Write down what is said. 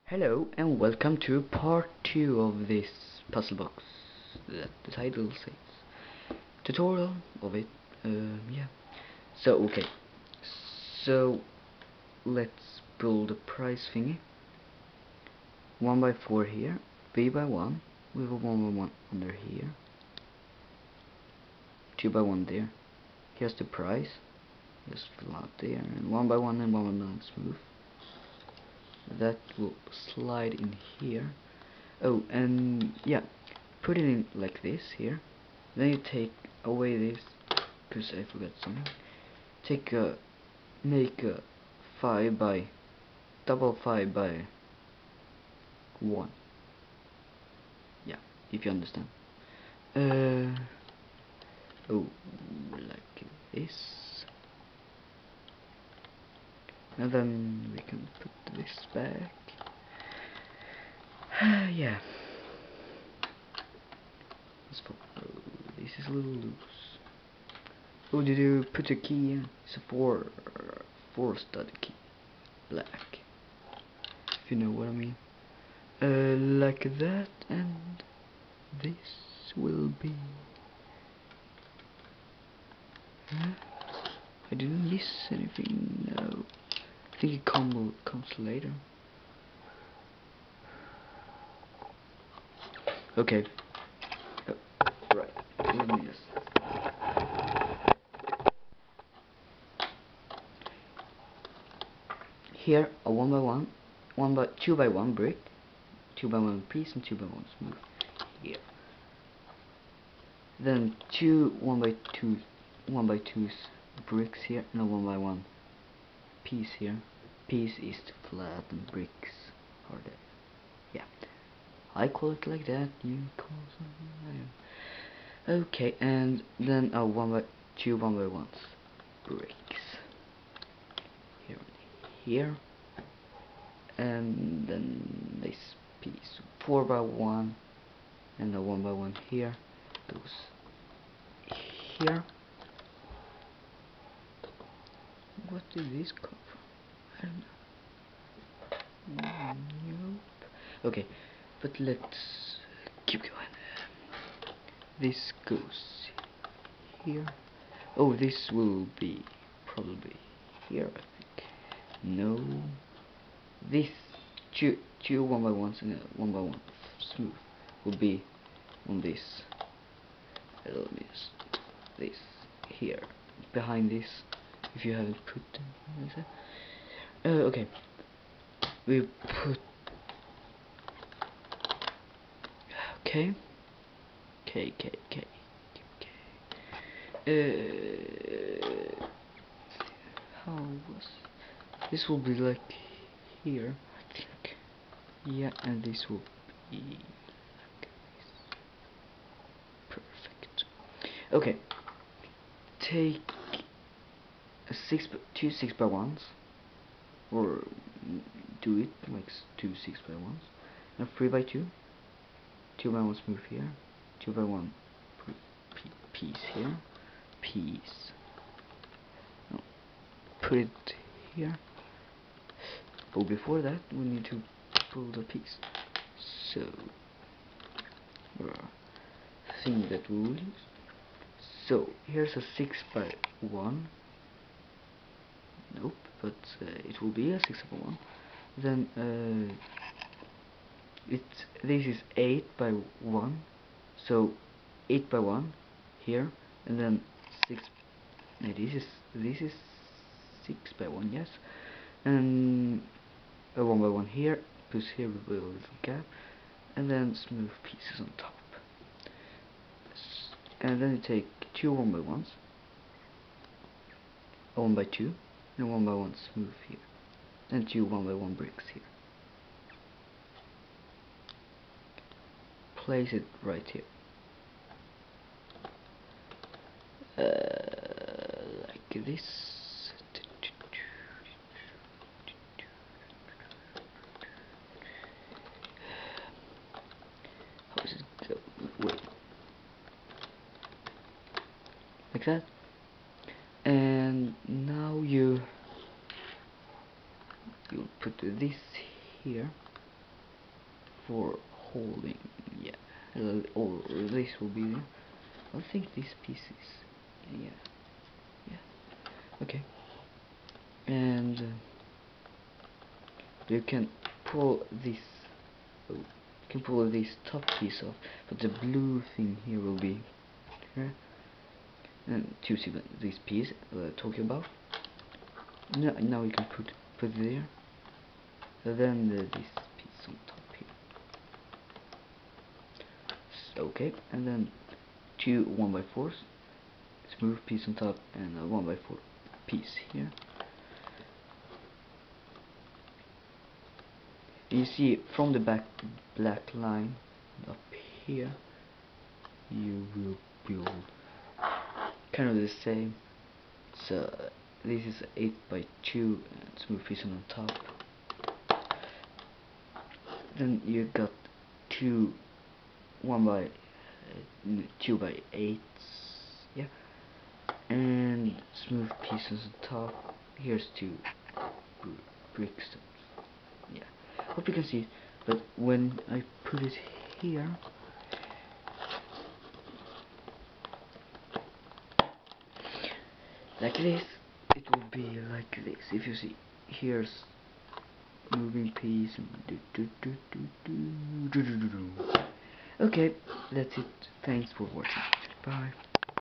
Hello and welcome to part 2 of this puzzle box that the title says. Tutorial of it, yeah. Okay. So, let's build a prize thingy. 1x4 here, 3x1, with a 1x1 under here. 2x1 there. Here's the prize. Just fill out there, and 1x1 and 1x1 smooth. That will slide in here. Oh, and yeah, put it in like this here. Then you take away this, because I forgot something. Make a 5 by double 5 by 1. Yeah, if you understand. Oh, like this. And then we can put this back. Yeah. Oh, this is a little loose. Oh, did you put a key in? It's a four stud key. Black. If you know what I mean. Like that, and this will be... Huh? I didn't miss anything, no. I think it comes later. Okay. Right. Let me just... Here, a 1x1, 2x1 brick, 2x1 piece, and 2x1 smooth. Here. Then two 1x2 bricks here, and a 1x1 piece here. Piece is to flatten bricks are there. Yeah, I call it like that. You call something like that. Okay, and then a 1x2 1x1s bricks here, here, and then this piece 4x1 and a 1x1 here goes here. What did this come from? I don't know. Nope. Okay, but let's keep going. This goes here. Oh, this will be probably here, I think. No. This two 1x1s and a 1x1 smooth will be on this. Let me just this here behind this. If you haven't put them like that. Okay. We put. Okay. Okay. How was this? Will be like here, I think. Yeah, and this will be like this. Perfect. Okay. Take two 6x1s, or do it like two 6x1s, and 3x2, 2x1 smooth here, 2x1 piece here, piece. No, put it here. But before that, we need to build a piece. So, thing that we will use. So here's a 6x1. Nope, but it will be a 6x1. Then this is 8x1, so 8x1 here, and then 6. This is 6x1, yes, and a 1x1 here, because here we will have a little gap, and then smooth pieces on top. And then you take two 1x1s, a 1x2, and 1x1 smooth here, and two 1x1 bricks here. Place it right here. Like this. How does it go? Wait. Like that. And now you put this here. for holding. Yeah, or this will be there. I think these pieces. Yeah. Okay. And you can pull this. Oh, you can pull this top piece off, but the blue thing here will be here. And to see this piece talking about. Now you can put there. And then this piece on top here. Okay, and then two 1x4s, smooth piece on top, and a 1x4 piece here. You see from the back black line up here, you will build kind of the same. So this is 8x2 and smooth piece on top. Then you got two 2x8s, yeah, and smooth pieces on top. Here's two brickstones. Yeah, hope you can see it. But when I put it here, like this, it will be like this. If you see, here's moving piece and okay, that's it. Thanks for watching. Bye.